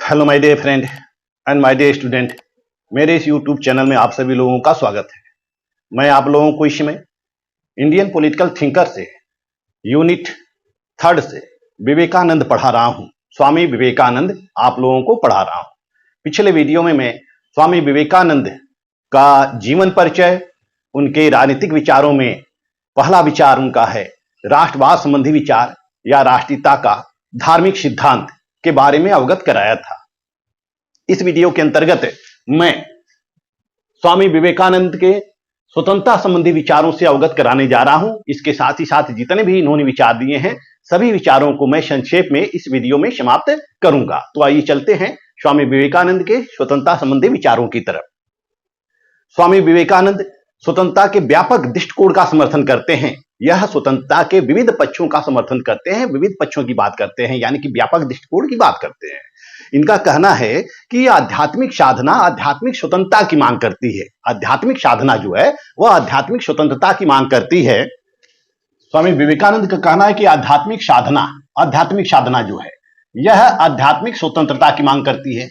Hello my dear friend and my dear student. मेरे इस YouTube channel में आप सभी लोगों का स्वागत है। मैं आप लोगों को इसमें इंडियन पॉलिटिकल थिंकर से यूनिट 3 से विवेकानंद पढ़ा रहा हूं। स्वामी विवेकानंद आप लोगों को पढ़ा रहा हूं। पिछले वीडियो में मैं स्वामी विवेकानंद का जीवन परिचय, उनके राजनीतिक विचारों में पहला विचार उनका है राष्ट्रवाद संबंधी विचार या राष्ट्रीयता का धार्मिक सिद्धांत के बारे में अवगत कराया था। इस वीडियो के अंतर्गत मैं स्वामी विवेकानंद के स्वतंत्रता संबंधी विचारों से अवगत कराने जा रहा हूं। इसके साथ ही साथ जितने भी इन्होंने विचार दिए हैं सभी विचारों को मैं संक्षेप में इस वीडियो में समाप्त करूंगा। तो आइए चलते हैं स्वामी विवेकानंद के स्वतंत्रता संबंधी विचारों की तरफ। स्वामी विवेकानंद स्वतंत्रता के व्यापक दृष्टिकोण का समर्थन करते हैं। यह स्वतंत्रता के विविध पक्षों का समर्थन करते हैं, विविध पक्षों की बात करते हैं, यानी कि व्यापक दृष्टिकोण की बात करते हैं। इनका कहना है कि आध्यात्मिक साधना आध्यात्मिक स्वतंत्रता की मांग करती है। आध्यात्मिक साधना जो है वह आध्यात्मिक स्वतंत्रता की मांग करती है। स्वामी विवेकानंद का कहना है कि आध्यात्मिक साधना जो है यह आध्यात्मिक स्वतंत्रता की मांग करती है।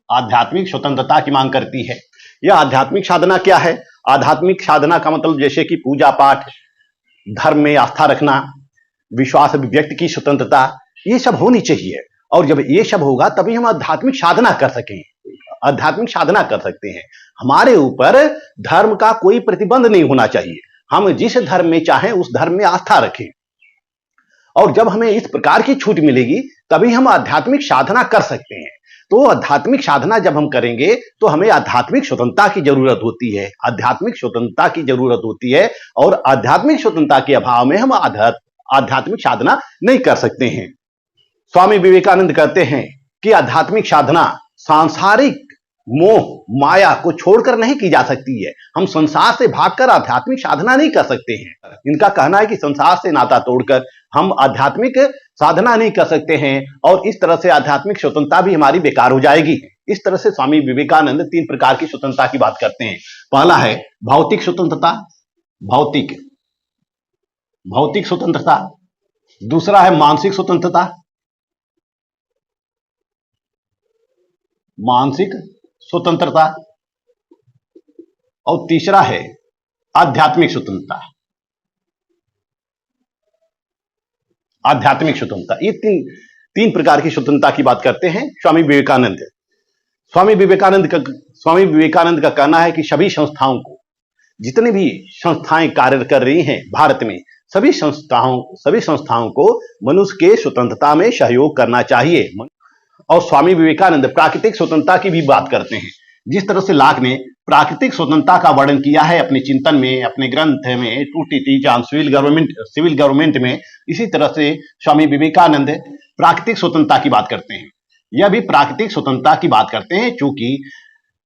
आध्यात्मिक स्वतंत्रता की मांग करती है। यह आध्यात्मिक साधना क्या है? आध्यात्मिक साधना का मतलब जैसे कि पूजा पाठ, धर्म में आस्था रखना, विश्वास अभिव्यक्ति की स्वतंत्रता, ये सब होनी चाहिए। और जब ये सब होगा तभी हम आध्यात्मिक साधना कर सकें, आध्यात्मिक साधना कर सकते हैं। हमारे ऊपर धर्म का कोई प्रतिबंध नहीं होना चाहिए। हम जिस धर्म में चाहें उस धर्म में आस्था रखें। और जब हमें इस प्रकार की छूट मिलेगी तभी हम आध्यात्मिक साधना कर सकते हैं। तो आध्यात्मिक साधना जब हम करेंगे तो हमें आध्यात्मिक स्वतंत्रता की जरूरत होती है। आध्यात्मिक स्वतंत्रता की जरूरत होती है और आध्यात्मिक स्वतंत्रता के अभाव में हम आध्यात्मिक साधना नहीं कर सकते हैं। स्वामी विवेकानंद कहते हैं कि आध्यात्मिक साधना सांसारिक मोह माया को छोड़कर नहीं की जा सकती है। हम संसार से भागकर आध्यात्मिक साधना नहीं कर सकते हैं। इनका कहना है कि संसार से नाता तोड़कर हम आध्यात्मिक साधना नहीं कर सकते हैं और इस तरह से आध्यात्मिक स्वतंत्रता भी हमारी बेकार हो जाएगी। इस तरह से स्वामी विवेकानंद 3 प्रकार की स्वतंत्रता की बात करते हैं। पहला है भौतिक स्वतंत्रता, भौतिक स्वतंत्रता। दूसरा है मानसिक स्वतंत्रता, मानसिक स्वतंत्रता। और तीसरा है आध्यात्मिक स्वतंत्रता, आध्यात्मिक स्वतंत्रता। ये तीन प्रकार की स्वतंत्रता की बात करते हैं स्वामी विवेकानंद। स्वामी विवेकानंद का कहना है कि सभी संस्थाओं को, जितने भी संस्थाएं कार्य कर रही हैं भारत में, सभी संस्थाओं को मनुष्य के स्वतंत्रता में सहयोग करना चाहिए। और स्वामी विवेकानंद प्राकृतिक स्वतंत्रता की भी बात करते हैं। जिस तरह से लॉक ने प्राकृतिक स्वतंत्रता का वर्णन किया है अपने चिंतन में, अपने ग्रंथ में two teaching on civil government में, इसी तरह से स्वामी विवेकानंद प्राकृतिक स्वतंत्रता की बात करते हैं। यह भी प्राकृतिक स्वतंत्रता की बात करते हैं क्योंकि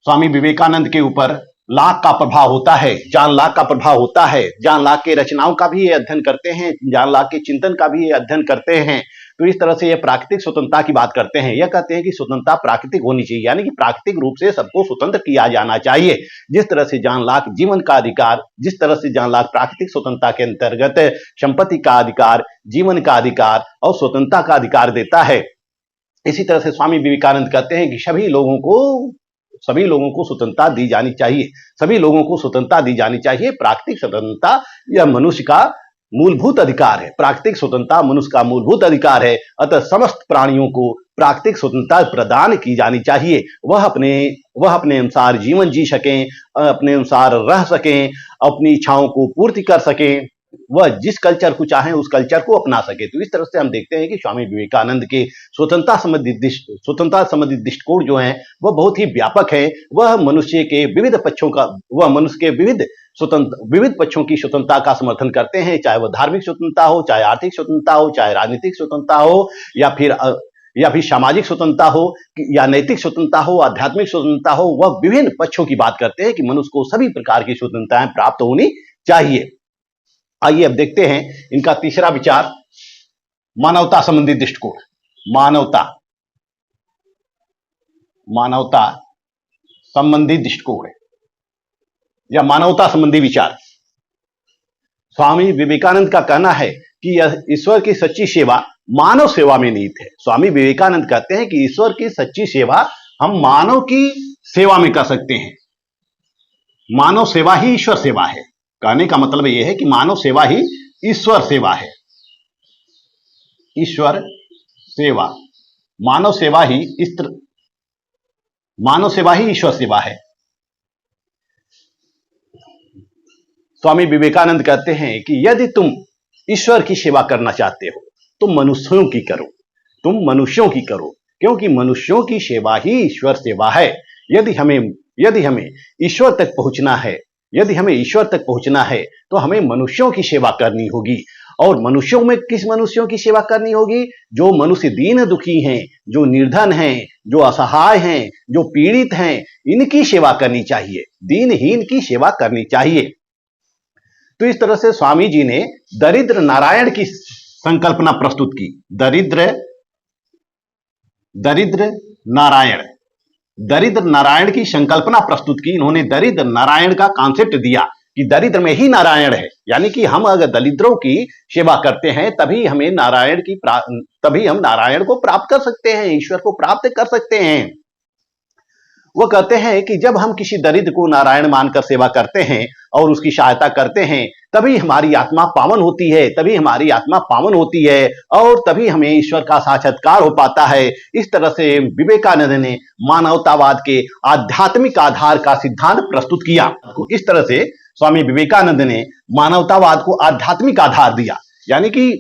स्वामी विवेकानंद के ऊपर लॉक का प्रभाव होता है, जॉन लॉक का प्रभाव होता है। जॉन लॉक के रचनाओं का भी ये अध्ययन करते हैं, जॉन लॉक के चिंतन का भी ये अध्ययन करते हैं। तो इस तरह से ये प्राकृतिक स्वतंत्रता की बात करते हैं। यह कहते हैं कि स्वतंत्रता प्राकृतिक होनी चाहिए, यानी कि प्राकृतिक रूप से सबको स्वतंत्र किया जाना चाहिए। जिस तरह से जॉन लॉक जीवन का अधिकार, जिस तरह से जॉन लॉक प्राकृतिक स्वतंत्रता के अंतर्गत संपत्ति का अधिकार, जीवन का अधिकार और स्वतंत्रता का अधिकार देता है, इसी तरह से स्वामी विवेकानंद कहते हैं कि सभी लोगों को स्वतंत्रता दी जानी चाहिए। सभी लोगों को स्वतंत्रता दी जानी चाहिए। प्राकृतिक स्वतंत्रता यह मनुष्य का मूलभूत अधिकार है। प्राकृतिक स्वतंत्रता मनुष्य का मूलभूत अधिकार है। अतः समस्त प्राणियों को प्राकृतिक स्वतंत्रता प्रदान की जानी चाहिए। वह अपने अनुसार जीवन जी सकें, अपने अनुसार रह सकें, अपनी इच्छाओं को पूर्ति कर सकें, वह जिस कल्चर को चाहें उस कल्चर को अपना सके। तो इस तरह से हम देखते हैं कि स्वामी विवेकानंद के स्वतंत्रता संबंधित दृष्टिकोण जो है वह बहुत ही व्यापक है। वह मनुष्य के विविध पक्षों की स्वतंत्रता का समर्थन करते हैं, चाहे वह धार्मिक स्वतंत्रता हो, चाहे आर्थिक स्वतंत्रता हो, चाहे राजनीतिक स्वतंत्रता हो, या फिर सामाजिक स्वतंत्रता हो, या नैतिक स्वतंत्रता हो, आध्यात्मिक स्वतंत्रता हो। वह विभिन्न पक्षों की बात करते हैं कि मनुष्य को सभी प्रकार की स्वतंत्रताएं प्राप्त होनी चाहिए। आइए अब देखते हैं इनका तीसरा विचार, मानवता संबंधी दृष्टिकोण। मानवता संबंधी दृष्टिकोण या मानवता संबंधी विचार। स्वामी विवेकानंद का कहना है कि ईश्वर की सच्ची सेवा मानव सेवा में निहित है। स्वामी विवेकानंद कहते हैं कि ईश्वर की सच्ची सेवा हम मानव की सेवा में कर सकते हैं। मानव सेवा ही ईश्वर सेवा है। कहने का मतलब यह है कि मानव सेवा ही ईश्वर सेवा है। ईश्वर सेवा, मानव सेवा ही मानव सेवा ही ईश्वर सेवा है। स्वामी विवेकानंद कहते हैं कि यदि तुम ईश्वर की सेवा करना चाहते हो तो मनुष्यों की करो, तुम मनुष्यों की करो, क्योंकि मनुष्यों की सेवा ही ईश्वर सेवा है। यदि हमें ईश्वर तक पहुंचना है, यदि हमें ईश्वर तक पहुंचना है तो हमें मनुष्यों की सेवा करनी होगी। और मनुष्यों में किस मनुष्यों की सेवा करनी होगी? जो मनुष्य दीन दुखी हैं, जो निर्धन हैं, जो असहाय हैं, जो पीड़ित हैं, इनकी सेवा करनी चाहिए, दीनहीन की सेवा करनी चाहिए। तो इस तरह से स्वामी जी ने दरिद्र नारायण की संकल्पना प्रस्तुत की। दरिद्र नारायण की संकल्पना प्रस्तुत की। इन्होंने दरिद्र नारायण का कॉन्सेप्ट दिया कि दरिद्र में ही नारायण है, यानी कि हम अगर दरिद्रों की सेवा करते हैं तभी हम नारायण को प्राप्त कर सकते हैं, ईश्वर को प्राप्त कर सकते हैं। वो कहते हैं कि जब हम किसी दरिद्र को नारायण मानकर सेवा करते हैं और उसकी सहायता करते हैं तभी हमारी आत्मा पावन होती है, और तभी हमें ईश्वर का साक्षात्कार हो पाता है। इस तरह से विवेकानंद ने मानवतावाद के आध्यात्मिक आधार का सिद्धांत प्रस्तुत किया। इस तरह से स्वामी विवेकानंद ने मानवतावाद को आध्यात्मिक आधार दिया, यानी कि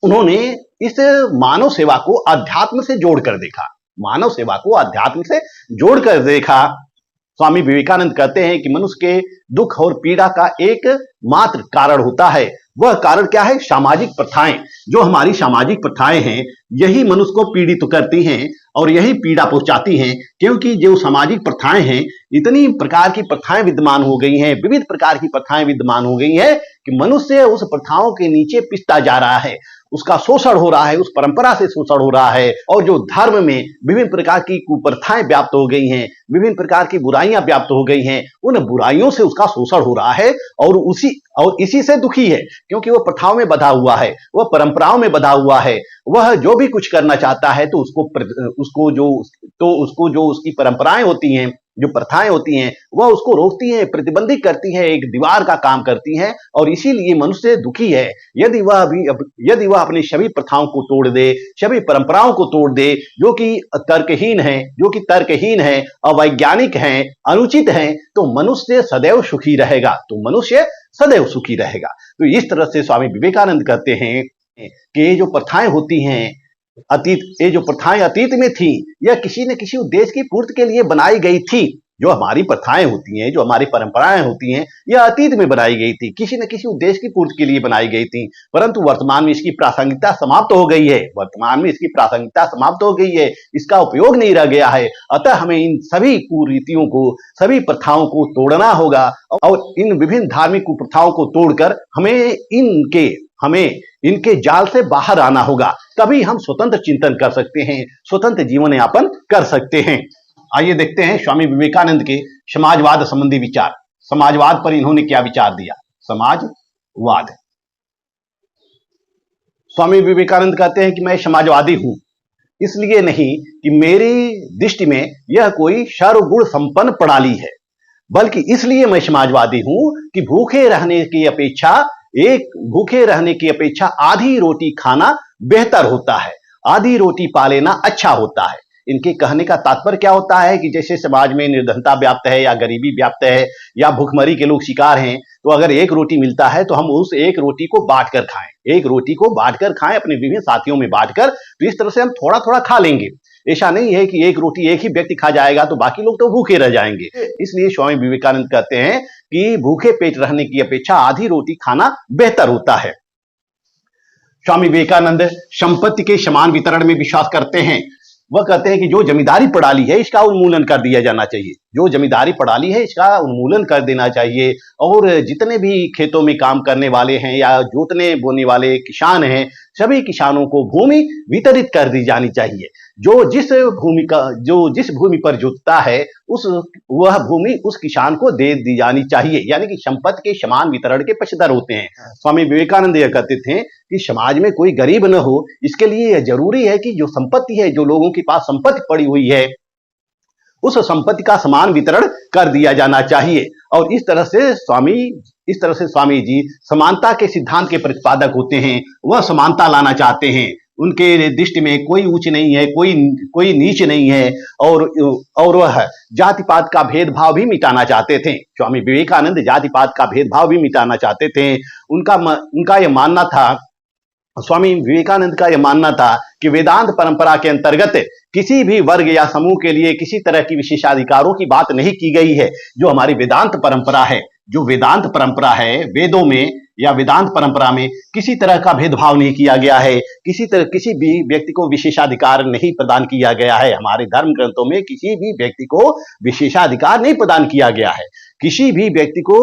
उन्होंने इस मानव सेवा को अध्यात्म से जोड़कर देखा। स्वामी विवेकानंद कहते हैं कि मनुष्य के दुख और पीड़ा का एक मात्र कारण होता है। वह कारण क्या है? सामाजिक प्रथाएं। जो हमारी सामाजिक प्रथाएं हैं यही मनुष्य को पीड़ित करती हैं और यही पीड़ा पहुंचाती हैं, क्योंकि जो सामाजिक प्रथाएं हैं, इतनी प्रकार की प्रथाएं विद्यमान हो गई हैं, विविध प्रकार की प्रथाएं विद्यमान हो गई हैं कि मनुष्य उस प्रथाओं के नीचे पिसता जा रहा है, उसका शोषण हो रहा है, उस परंपरा से शोषण हो रहा है। और जो धर्म में विभिन्न प्रकार की कुप्रथाएं व्याप्त हो गई हैं, विभिन्न प्रकार की बुराइयां व्याप्त हो गई हैं, उन बुराइयों से उसका शोषण हो रहा है और इसी से दुखी है, क्योंकि वह प्रथाओं में बंधा हुआ है, वह परंपराओं में बंधा हुआ है। वह जो भी कुछ करना चाहता है तो उसको जो उसकी परंपराएं होती हैं, जो प्रथाएं होती हैं, वह उसको रोकती हैं, प्रतिबंधित करती हैं, एक दीवार का काम करती हैं, और इसीलिए मनुष्य दुखी है। यदि वह अपनी सभी प्रथाओं को तोड़ दे, सभी परंपराओं को तोड़ दे, जो कि तर्कहीन है, अवैज्ञानिक है, अनुचित है, तो मनुष्य सदैव सुखी रहेगा। तो इस तरह से स्वामी विवेकानंद कहते हैं कि ये जो प्रथाएं होती हैं अतीत में थी, यह किसी न किसी उद्देश्य की पूर्ति के लिए बनाई गई थी। जो हमारी प्रथाएं होती हैं, जो हमारी परंपराएं होती हैं, यह अतीत में बनाई गई थी, किसी न किसी उद्देश्य की पूर्ति के लिए बनाई गई थी, परंतु वर्तमान में इसकी प्रासंगिकता समाप्त हो गई है, इसका उपयोग नहीं रह गया है। अतः हमें इन सभी कुरीतियों को, सभी प्रथाओं को तोड़ना होगा, और इन विभिन्न धार्मिक कुप्रथाओं को तोड़कर हमें इनके जाल से बाहर आना होगा। तभी हम स्वतंत्र चिंतन कर सकते हैं, स्वतंत्र जीवन यापन कर सकते हैं। आइए देखते हैं स्वामी विवेकानंद के समाजवाद संबंधी विचार। समाजवाद पर इन्होंने क्या विचार दिया? समाजवाद। स्वामी विवेकानंद कहते हैं कि मैं समाजवादी हूं, इसलिए नहीं कि मेरी दृष्टि में यह कोई सर्वगुण संपन्न प्रणाली है, बल्कि इसलिए मैं समाजवादी हूं कि भूखे रहने की अपेक्षा आधी रोटी खाना बेहतर होता है, आधी रोटी पा लेना अच्छा होता है। इनके कहने का तात्पर्य क्या होता है कि जैसे समाज में निर्धनता व्याप्त है या गरीबी व्याप्त है या भूखमरी के लोग शिकार हैं, तो अगर एक रोटी मिलता है तो हम उस एक रोटी को बांटकर खाएं, अपने विभिन्न साथियों में बांटकर। तो इस तरह से हम थोड़ा थोड़ा खा लेंगे। ऐसा नहीं है कि एक रोटी एक ही व्यक्ति खा जाएगा तो बाकी लोग तो भूखे रह जाएंगे। इसलिए स्वामी विवेकानंद कहते हैं कि भूखे पेट रहने की अपेक्षा आधी रोटी खाना बेहतर होता है। स्वामी विवेकानंद संपत्ति के समान वितरण में विश्वास करते हैं। वह कहते हैं कि जो जमींदारी प्रणाली है इसका उन्मूलन कर दिया जाना चाहिए। जो जमींदारी प्रणाली है इसका उन्मूलन कर देना चाहिए और जितने भी खेतों में काम करने वाले हैं या जोतने बोने वाले किसान हैं, सभी किसानों को भूमि वितरित कर दी जानी चाहिए। जो जिस भूमि पर जोतता है वह भूमि उस किसान को दे दी जानी चाहिए, यानी कि संपत्ति के समान वितरण के पक्षधर होते हैं। स्वामी विवेकानंद यह कहते थे कि समाज में कोई गरीब न हो, इसके लिए यह जरूरी है कि जो संपत्ति है, जो लोगों के पास संपत्ति पड़ी हुई है, उस संपत्ति का समान वितरण कर दिया जाना चाहिए। और इस तरह से स्वामी जी समानता के सिद्धांत के प्रतिपादक होते हैं। वह समानता लाना चाहते हैं। उनके दृष्टि में कोई ऊंच नहीं है, कोई नीच नहीं है, और वह जाति पात का भेदभाव भी मिटाना चाहते थे। स्वामी विवेकानंद जाति पात का भेदभाव भी मिटाना चाहते थे। उनका यह मानना था, स्वामी विवेकानंद का यह मानना था कि वेदांत परंपरा के अंतर्गत किसी भी वर्ग या समूह के लिए किसी तरह की विशेषाधिकारों की बात नहीं की गई है। जो हमारी वेदांत परंपरा है, जो वेदांत परंपरा है, वेदों में या वेदांत परंपरा में किसी तरह का भेदभाव नहीं किया गया है। किसी भी व्यक्ति को विशेषाधिकार नहीं प्रदान किया गया है। हमारे धर्म ग्रंथों में किसी भी व्यक्ति को विशेषाधिकार नहीं प्रदान किया गया है। किसी भी व्यक्ति को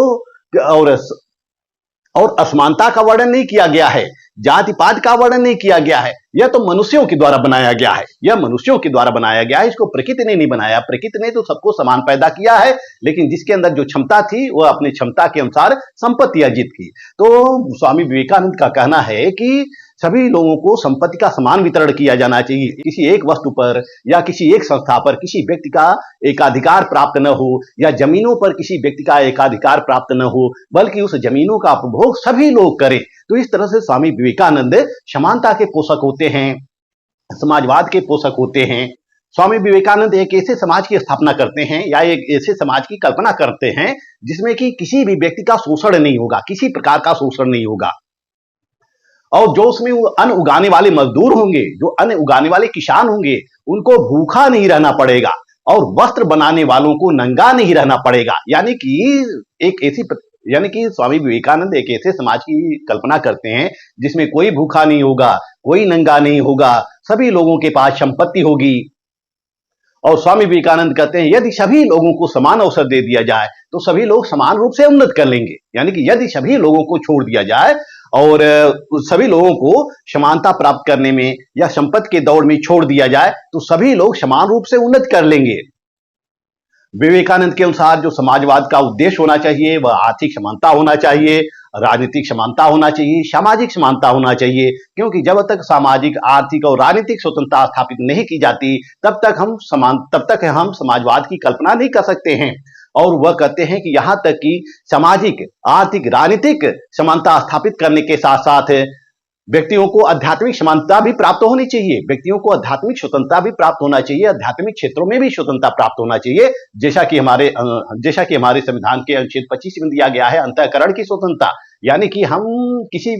और असमानता का वर्णन नहीं किया गया है, जाति पात का वर्णन नहीं किया गया है। यह तो मनुष्यों के द्वारा बनाया गया है, यह मनुष्यों के द्वारा बनाया गया है। इसको प्रकृति ने नहीं बनाया। प्रकृति ने तो सबको समान पैदा किया है, लेकिन जिसके अंदर जो क्षमता थी वह अपनी क्षमता के अनुसार संपत्ति अर्जित की। तो स्वामी विवेकानंद का कहना है कि सभी लोगों को संपत्ति का समान वितरण किया जाना चाहिए। किसी एक वस्तु पर या किसी एक संस्था पर किसी व्यक्ति का एकाधिकार प्राप्त न हो, या जमीनों पर किसी व्यक्ति का एकाधिकार प्राप्त न हो, बल्कि उस जमीनों का उपभोग सभी लोग करें। तो इस तरह से स्वामी विवेकानंद समानता के पोषक होते हैं, समाजवाद के पोषक होते हैं। स्वामी विवेकानंद एक ऐसे समाज की स्थापना करते हैं या एक ऐसे समाज की कल्पना करते हैं जिसमें कि किसी भी व्यक्ति का शोषण नहीं होगा, किसी प्रकार का शोषण नहीं होगा। और जो उसमें अन्न उगाने वाले मजदूर होंगे, जो अन्न उगाने वाले किसान होंगे, उनको भूखा नहीं रहना पड़ेगा और वस्त्र बनाने वालों को नंगा नहीं रहना पड़ेगा। यानी कि स्वामी विवेकानंद एक ऐसे समाज की कल्पना करते हैं जिसमें कोई भूखा नहीं होगा, कोई नंगा नहीं होगा, सभी लोगों के पास संपत्ति होगी। और स्वामी विवेकानंद कहते हैं यदि सभी लोगों को समान अवसर दे दिया जाए तो सभी लोग समान रूप से उन्नत कर लेंगे। यानी कि यदि सभी लोगों को छोड़ दिया जाए और सभी लोगों को समानता प्राप्त करने में या संपत्ति के दौड़ में छोड़ दिया जाए तो सभी लोग समान रूप से उन्नत कर लेंगे। विवेकानंद के अनुसार जो समाजवाद का उद्देश्य होना चाहिए वह आर्थिक समानता होना चाहिए, राजनीतिक समानता होना चाहिए, सामाजिक समानता होना चाहिए। क्योंकि जब तक सामाजिक, आर्थिक और राजनीतिक स्वतंत्रता स्थापित नहीं की जाती तब तक हम समाजवाद की कल्पना नहीं कर सकते हैं। और वह कहते हैं कि यहां तक कि सामाजिक, आर्थिक, राजनीतिक समानता स्थापित करने के साथ साथ व्यक्तियों को आध्यात्मिक समानता भी प्राप्त होनी चाहिए, व्यक्तियों को आध्यात्मिक स्वतंत्रता भी प्राप्त होना चाहिए, आध्यात्मिक क्षेत्रों में भी स्वतंत्रता प्राप्त होना चाहिए। जैसा कि हमारे संविधान के अनुच्छेद 25 में दिया गया है अंतःकरण की स्वतंत्रता। यानी कि हम किसी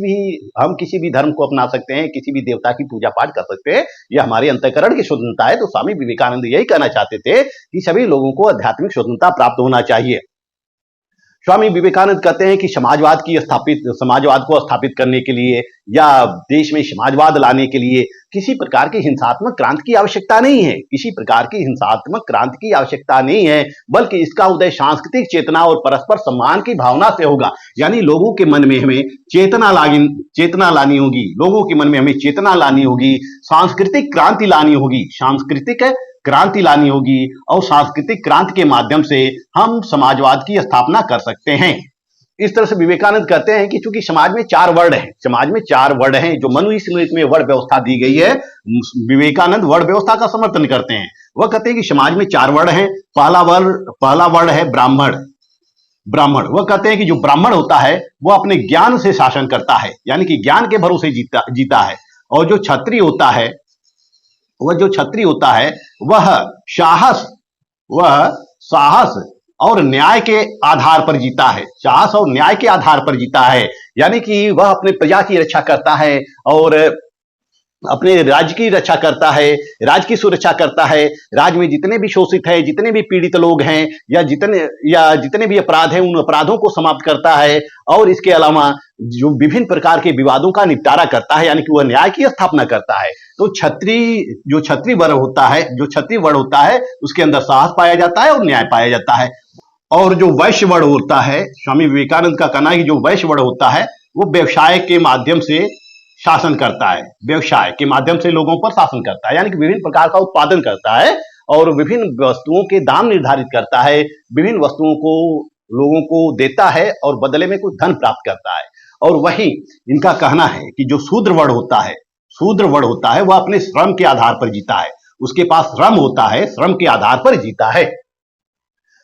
भी धर्म को अपना सकते हैं, किसी भी देवता की पूजा पाठ कर सकते हैं, यह हमारे अंतःकरण की स्वतंत्रता है। तो स्वामी विवेकानंद यही कहना चाहते थे कि सभी लोगों को आध्यात्मिक स्वतंत्रता प्राप्त होना चाहिए। स्वामी विवेकानंद कहते हैं कि समाजवाद को स्थापित करने के लिए या देश में समाजवाद लाने के लिए किसी प्रकार की हिंसात्मक क्रांति की आवश्यकता नहीं है, किसी प्रकार की हिंसात्मक क्रांति की आवश्यकता नहीं है, बल्कि इसका उदय सांस्कृतिक चेतना और परस्पर सम्मान की भावना से होगा। यानी लोगों के मन में हमें चेतना लानी होगी, लोगों के मन में हमें चेतना लानी होगी, सांस्कृतिक क्रांति लानी होगी, सांस्कृतिक क्रांति लानी होगी और सांस्कृतिक क्रांति के माध्यम से हम समाजवाद की स्थापना कर सकते हैं। इस तरह से विवेकानंद कहते हैं कि चूंकि समाज में चार वर्ण हैं, जो मनुस्मृति में वर्ण व्यवस्था दी गई है, विवेकानंद वर्ण व्यवस्था का समर्थन करते हैं। वह कहते हैं कि समाज में चार वर्ण हैं। पहला वर्ण है ब्राह्मण। वह कहते हैं कि जो ब्राह्मण होता है वह अपने ज्ञान से शासन करता है, यानी कि ज्ञान के भरोसे जीता है। और जो क्षत्रिय होता है वह साहस और न्याय के आधार पर जीता है, साहस और न्याय के आधार पर जीता है। यानी कि वह अपने प्रजा की रक्षा करता है और अपने राज्य की रक्षा करता है, राज्य की सुरक्षा करता है, राज्य में जितने भी शोषित हैं, जितने भी पीड़ित लोग हैं या जितने भी अपराध हैं, उन अपराधों को समाप्त करता है। और इसके अलावा जो विभिन्न प्रकार के विवादों का निपटारा करता है, यानी कि वह न्याय की स्थापना करता है। तो क्षत्रिय वर्ग होता है, जो क्षत्रिय वर्ग होता है, उसके अंदर साहस पाया जाता है और न्याय पाया जाता है। और जो वैश्य वर्ग होता है, स्वामी विवेकानंद का कहना है कि जो वैश्य वर्ग होता है वो व्यवसाय के माध्यम से शासन करता है, व्यवसाय के माध्यम से लोगों पर शासन करता है, यानी कि विभिन्न प्रकार का उत्पादन करता है और विभिन्न वस्तुओं के दाम निर्धारित करता है, विभिन्न वस्तुओं को लोगों को देता है और बदले में कुछ धन प्राप्त करता है। और वही इनका कहना है कि जो शूद्र वर्ग होता है वह अपने श्रम के आधार पर जीता है, उसके पास श्रम होता है, श्रम के आधार पर जीता है।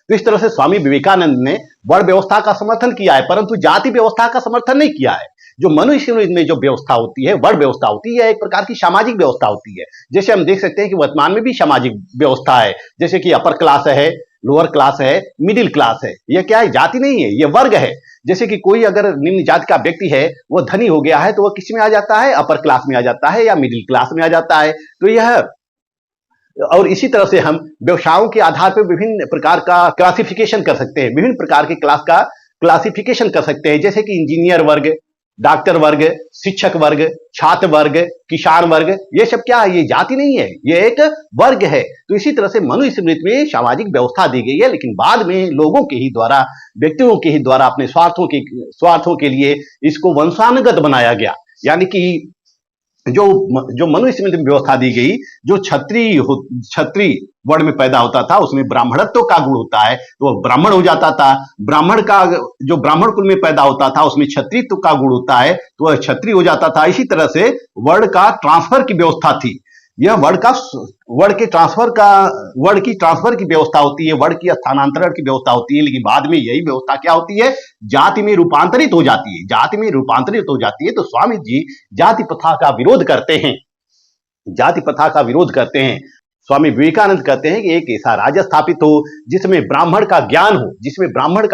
तो इस तरह से स्वामी विवेकानंद ने वर्ण व्यवस्था का समर्थन किया है, परंतु जाति व्यवस्था का समर्थन नहीं किया है। जो मनुष्य में जो व्यवस्था होती है, वर्ण व्यवस्था होती है, एक प्रकार की सामाजिक व्यवस्था होती है। जैसे हम देख सकते हैं कि वर्तमान में भी सामाजिक व्यवस्था है, जैसे कि अपर क्लास है, लोअर क्लास है, मिडिल क्लास है। यह क्या है? जाति नहीं है, यह वर्ग है। जैसे कि कोई अगर निम्न जाति का व्यक्ति है, वह धनी हो गया है, तो वह किस में आ जाता है? अपर क्लास में आ जाता है या मिडिल क्लास में आ जाता है। तो यह और इसी तरह से हम व्यवसायों के आधार पर विभिन्न प्रकार का क्लासिफिकेशन कर सकते हैं, विभिन्न प्रकार के क्लास का क्लासिफिकेशन कर सकते हैं, जैसे कि इंजीनियर वर्ग, डॉक्टर वर्ग, शिक्षक वर्ग, छात्र वर्ग, किसान वर्ग। ये सब क्या है? ये जाति नहीं है, ये एक वर्ग है। तो इसी तरह से मनुस्मृति में सामाजिक व्यवस्था दी गई है, लेकिन बाद में लोगों के ही द्वारा, व्यक्तियों के ही द्वारा अपने स्वार्थों के लिए इसको वंशानुगत बनाया गया। यानी कि जो मनुष्य में व्यवस्था दी गई, जो क्षत्रिय वर्ण में पैदा होता था उसमें ब्राह्मणत्व का गुण होता है, तो वह ब्राह्मण हो जाता था। जो ब्राह्मण कुल में पैदा होता था उसमें क्षत्रियत्व का गुण होता है, तो वह क्षत्रिय हो जाता था। इसी तरह से वर्ण का ट्रांसफर की व्यवस्था थी। यह वर्ण की ट्रांसफर की व्यवस्था होती है, वर्ण की स्थानांतरण की व्यवस्था होती है, लेकिन बाद में यही व्यवस्था क्या होती है? जाति में रूपांतरित हो जाती है। जाति में रूपांतरित हो जाती है। तो स्वामी जी जाति प्रथा का विरोध करते हैं, जाति प्रथा का विरोध करते हैं। स्वामी विवेकानंद कहते हैं कि एक ऐसा राज्य स्थापित हो जिसमें ब्राह्मण का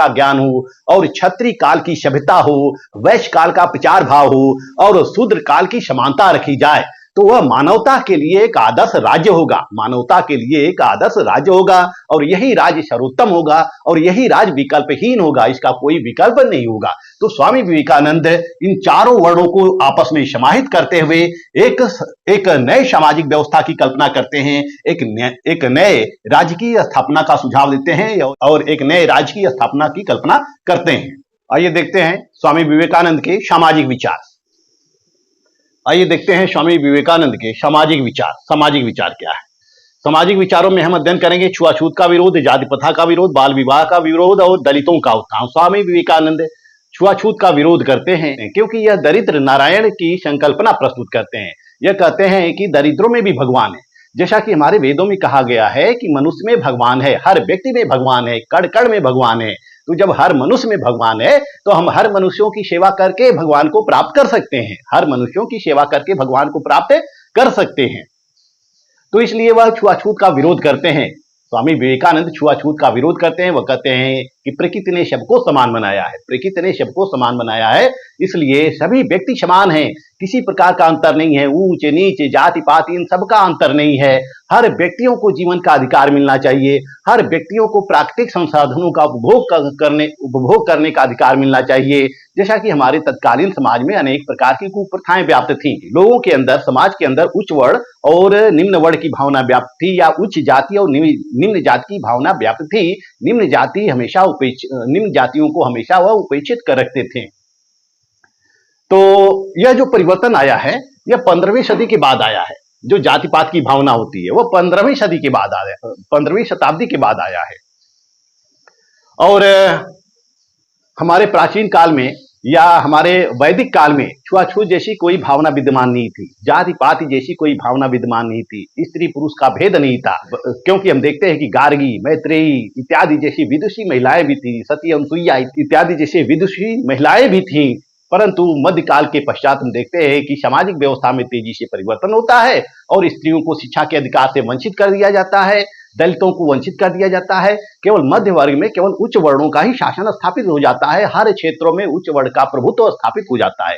ज्ञान हो और क्षत्रिय काल की सभ्यता हो, वैश्य काल का प्रचार भाव हो और शूद्र काल की समानता रखी जाए, तो वह मानवता के लिए एक आदर्श राज्य होगा, मानवता के लिए एक आदर्श राज्य होगा। और यही राज्य सर्वोत्तम होगा और यही राज्य विकल्पहीन होगा, इसका कोई विकल्प नहीं होगा। तो स्वामी विवेकानंद इन चारों वर्णों को आपस में समाहित करते हुए एक नए सामाजिक व्यवस्था की कल्पना करते हैं, एक नए राज्य की स्थापना का सुझाव देते हैं और एक नए राज्य की स्थापना की कल्पना करते हैं। आइए देखते हैं स्वामी विवेकानंद के सामाजिक विचार। आइए देखते हैं स्वामी विवेकानंद के सामाजिक विचार क्या है। सामाजिक विचारों में हम अध्ययन करेंगे छुआछूत का विरोध, जाति प्रथा का विरोध, बाल विवाह का विरोध और दलितों का उत्थान। स्वामी विवेकानंद छुआछूत का विरोध करते हैं क्योंकि यह दरिद्र नारायण की संकल्पना प्रस्तुत करते हैं। यह कहते हैं कि दरिद्रों में भी भगवान है, जैसा कि हमारे वेदों में कहा गया है कि मनुष्य में भगवान है, हर व्यक्ति में भगवान है, कण कण में भगवान है। तो जब हर मनुष्य में भगवान है तो हम हर मनुष्यों की सेवा करके भगवान को प्राप्त कर सकते हैं, हर मनुष्यों की सेवा करके भगवान को प्राप्त कर सकते हैं। तो इसलिए वह छुआछूत का विरोध करते हैं। स्वामी विवेकानंद छुआछूत का विरोध करते हैं। वह कहते हैं कि प्रकृति ने सबको समान बनाया है, प्रकृति ने सबको समान बनाया है, इसलिए सभी व्यक्ति समान हैं, किसी प्रकार का अंतर नहीं है, ऊंच नीच जाति पाति इन सबका अंतर नहीं है। हर व्यक्तियों को जीवन का अधिकार मिलना चाहिए, हर व्यक्तियों को प्राकृतिक संसाधनों का उपभोग करने का अधिकार मिलना चाहिए। जैसा कि हमारे तत्कालीन समाज में अनेक प्रकार की कुप्रथाएं व्याप्त थी, लोगों के अंदर, समाज के अंदर उच्च वर्ण और निम्न वर्ण की भावना व्याप्त थी, या उच्च जाति और निम्न जाति की भावना व्याप्त थी। निम्न जातियों को हमेशा वह उपेक्षित कर रखते थे। तो यह जो परिवर्तन आया है यह 15वीं सदी के बाद आया है। जो जाति पात की भावना होती है वह 15वीं सदी के बाद आया, 15वीं शताब्दी के बाद आया है। और हमारे प्राचीन काल में या हमारे वैदिक काल में छुआछूत जैसी कोई भावना विद्यमान नहीं थी, जाति पाति जैसी कोई भावना विद्यमान नहीं थी, स्त्री पुरुष का भेद नहीं था। क्योंकि हम देखते हैं कि गार्गी, मैत्रेयी इत्यादि जैसी विदुषी महिलाएं भी थी, सती अनुसुईया इत्यादि जैसे विदुषी महिलाएं भी थी। परंतु मध्यकाल के पश्चात हम देखते हैं कि सामाजिक व्यवस्था में तेजी से परिवर्तन होता है और स्त्रियों को शिक्षा के अधिकार से वंचित कर दिया जाता है, दलितों को वंचित कर दिया जाता है। केवल मध्य वर्ग में केवल उच्च वर्णों का ही शासन स्थापित हो जाता है, हर क्षेत्रों में उच्च वर्ण का प्रभुत्व स्थापित हो जाता है।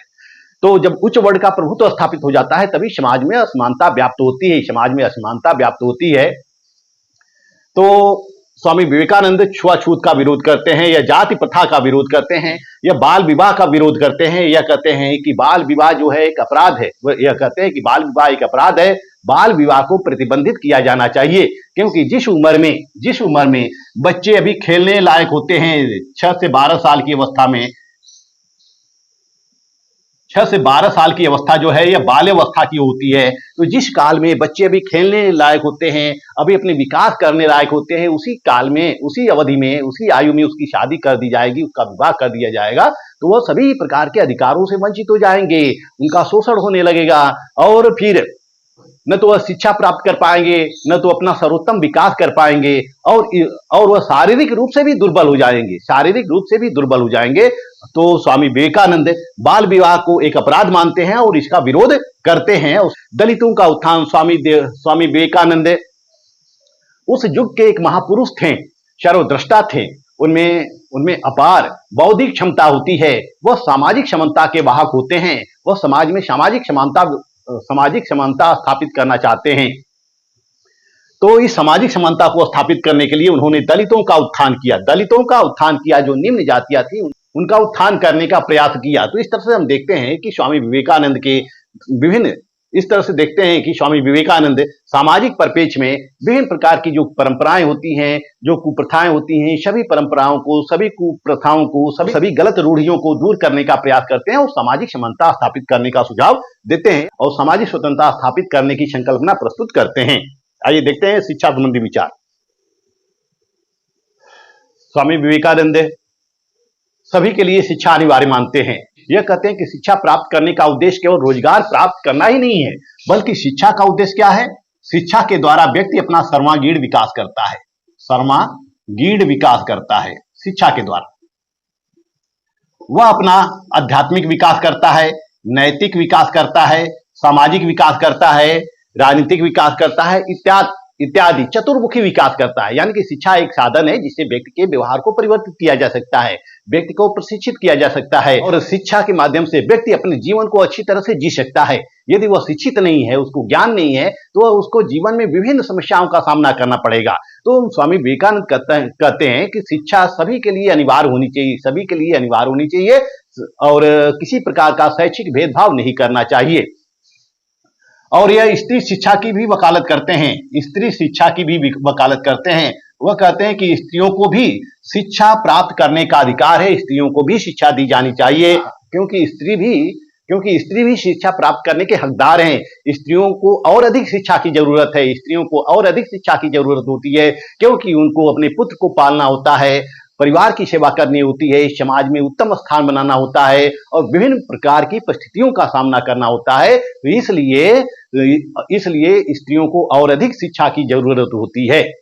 तो जब उच्च वर्ण का प्रभुत्व स्थापित हो जाता है तभी समाज में असमानता व्याप्त होती है, समाज में असमानता व्याप्त होती है। तो स्वामी विवेकानंद छुआछूत का विरोध करते हैं, या जाति प्रथा का विरोध करते हैं, या बाल विवाह का विरोध करते हैं, या कहते हैं कि बाल विवाह जो है एक अपराध है। वह यह कहते हैं कि बाल विवाह एक अपराध है, बाल विवाह को प्रतिबंधित किया जाना चाहिए, क्योंकि जिस उम्र में बच्चे अभी खेलने लायक होते हैं, 6 से 12 साल की अवस्था में, 6 से 12 साल की अवस्था जो है यह बाल्यावस्था की होती है। तो जिस काल में बच्चे अभी खेलने लायक होते हैं, अभी अपने विकास करने लायक होते हैं, उसी काल में, उसी अवधि में, उसी आयु में उसकी शादी कर दी जाएगी, उसका विवाह कर दिया जाएगा, तो वह सभी प्रकार के अधिकारों से वंचित हो जाएंगे, उनका शोषण होने लगेगा, और फिर न तो वह शिक्षा प्राप्त कर पाएंगे, न तो अपना सर्वोत्तम विकास कर पाएंगे, और वह शारीरिक रूप से भी दुर्बल हो जाएंगे, शारीरिक रूप से भी दुर्बल हो जाएंगे। तो स्वामी विवेकानंद बाल विवाह को एक अपराध मानते हैं और इसका विरोध करते हैं। दलितों का उत्थान, स्वामी विवेकानंद उस युग के एक महापुरुष थे, सर्वद्रष्टा थे, उनमें अपार बौद्धिक क्षमता होती है, वह सामाजिक समानता के वाहक होते हैं, वह समाज में सामाजिक समानता स्थापित करना चाहते हैं। तो इस सामाजिक समानता को स्थापित करने के लिए उन्होंने दलितों का उत्थान किया, जो निम्न जातियां थी उनका उत्थान करने का प्रयास किया। तो इस तरह से हम देखते हैं कि स्वामी विवेकानंद के स्वामी विवेकानंद सामाजिक परिप्रेक्ष्य में विभिन्न प्रकार की जो परंपराएं होती हैं, जो कुप्रथाएं होती हैं, सभी परंपराओं को, सभी कुप्रथाओं को, सभी गलत रूढ़ियों को दूर करने का प्रयास करते हैं और सामाजिक समानता स्थापित करने का सुझाव देते हैं और सामाजिक स्वतंत्रता स्थापित करने की संकल्पना प्रस्तुत करते हैं। आइए देखते हैं शिक्षा संबंधी विचार। स्वामी विवेकानंद सभी के लिए शिक्षा अनिवार्य मानते हैं। यह कहते हैं कि शिक्षा प्राप्त करने का उद्देश्य केवल रोजगार प्राप्त करना ही नहीं है, बल्कि शिक्षा का उद्देश्य क्या है? शिक्षा के द्वारा व्यक्ति अपना सर्वांगीण विकास करता है। शिक्षा के द्वारा वह अपना आध्यात्मिक विकास करता है, नैतिक विकास करता है, सामाजिक विकास करता है, राजनीतिक विकास करता है, इत्यादि चतुर्मुखी विकास करता है। यानी कि शिक्षा एक साधन है जिससे व्यक्ति के व्यवहार को परिवर्तित किया जा सकता है, व्यक्ति को प्रशिक्षित किया जा सकता है, और शिक्षा के माध्यम से व्यक्ति अपने जीवन को अच्छी तरह से जी सकता है। यदि वह शिक्षित नहीं है, उसको ज्ञान नहीं है, तो उसको जीवन में विभिन्न समस्याओं का सामना करना पड़ेगा। तो स्वामी विवेकानंद कहते हैं कि शिक्षा सभी के लिए अनिवार्य होनी चाहिए, और किसी प्रकार का शैक्षिक भेदभाव नहीं करना चाहिए। और यह स्त्री शिक्षा की भी वकालत करते हैं, वह कहते हैं कि स्त्रियों को भी शिक्षा प्राप्त करने का अधिकार है, स्त्रियों को भी शिक्षा दी जानी चाहिए, क्योंकि स्त्री भी शिक्षा प्राप्त करने के हकदार हैं। स्त्रियों को और अधिक शिक्षा की जरूरत होती है, क्योंकि उनको अपने पुत्र को पालना होता है, परिवार की सेवा करनी होती है, समाज में उत्तम स्थान बनाना होता है, और विभिन्न प्रकार की परिस्थितियों का सामना करना होता है। तो इसलिए स्त्रियों को और अधिक शिक्षा की जरूरत होती है।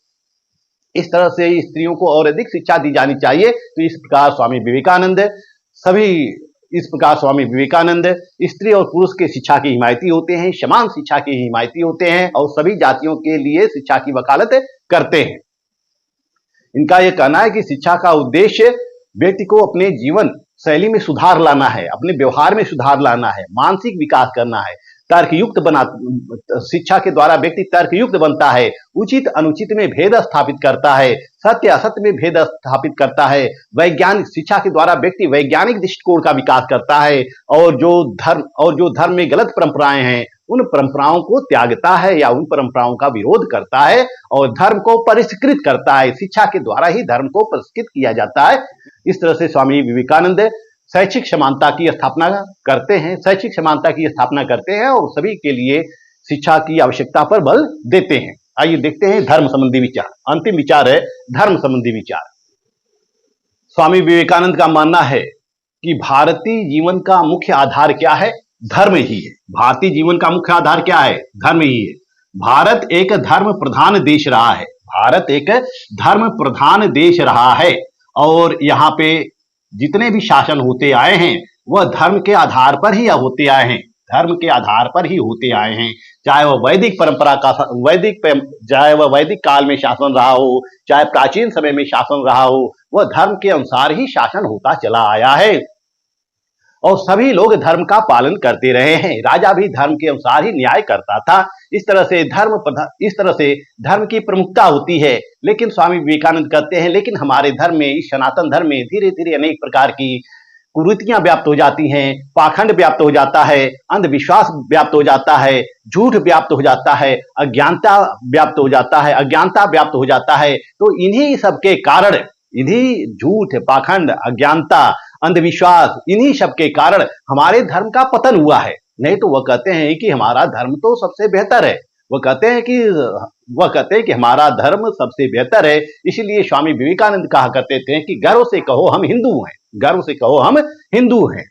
इस तरह से स्त्रियों को और अधिक शिक्षा दी जानी चाहिए। तो इस प्रकार स्वामी विवेकानंद स्त्री और पुरुष के शिक्षा के हिमायती होते हैं, समान शिक्षा के हिमायती होते हैं, और सभी जातियों के लिए शिक्षा की वकालत करते हैं। इनका यह कहना है कि शिक्षा का उद्देश्य व्यक्ति को अपने जीवन शैली में सुधार लाना है, अपने व्यवहार में सुधार लाना है, मानसिक विकास करना है, शिक्षा के द्वारा व्यक्ति तर्कयुक्त बनता है, उचित अनुचित में भेद स्थापित करता है, सत्य असत्य में भेद स्थापित करता है, वैज्ञानिक शिक्षा के द्वारा व्यक्ति वैज्ञानिक दृष्टिकोण का विकास करता है, और जो धर्म में गलत परंपराएं हैं उन परंपराओं को त्यागता है या उन परंपराओं का विरोध करता है और धर्म को परिष्कृत करता है। शिक्षा के द्वारा ही धर्म को परिष्कृत किया जाता है। इस तरह से स्वामी विवेकानंद शैक्षिक समानता की स्थापना करते हैं और सभी के लिए शिक्षा की आवश्यकता पर बल देते हैं। आइए देखते हैं धर्म संबंधी विचार। अंतिम विचार है धर्म संबंधी विचार। स्वामी विवेकानंद का मानना है कि भारतीय जीवन का मुख्य आधार क्या है? धर्म ही है। भारतीय जीवन का मुख्य आधार क्या है? धर्म ही है। भारत एक धर्म प्रधान देश रहा है और यहाँ पे जितने भी शासन होते आए हैं वह धर्म के आधार पर ही होते आए हैं, चाहे वह वैदिक काल में शासन रहा हो, चाहे प्राचीन समय में शासन रहा हो, वह धर्म के अनुसार ही शासन होता चला आया है। और सभी लोग धर्म का पालन करते रहे हैं। राजा भी धर्म के अनुसार ही न्याय करता था। इस तरह से धर्म की प्रमुखता होती है। लेकिन स्वामी विवेकानंद कहते हैं, लेकिन हमारे धर्म में, इस सनातन धर्म में धीरे धीरे अनेक प्रकार की कुरीतियां व्याप्त हो जाती हैं, पाखंड व्याप्त हो जाता है, अंधविश्वास व्याप्त हो जाता है, झूठ व्याप्त हो जाता है, अज्ञानता व्याप्त हो जाता है। तो इन्हीं सबके कारण, इन्हीं झूठ, पाखंड, अज्ञानता, अंधविश्वास, इन्हीं सब के कारण हमारे धर्म का पतन हुआ है। नहीं तो वह कहते हैं कि हमारा धर्म तो सबसे बेहतर है। वह कहते हैं कि हमारा धर्म सबसे बेहतर है। इसलिए स्वामी विवेकानंद कहा करते थे कि गर्व से कहो हम हिंदू हैं, गर्व से कहो हम हिंदू हैं।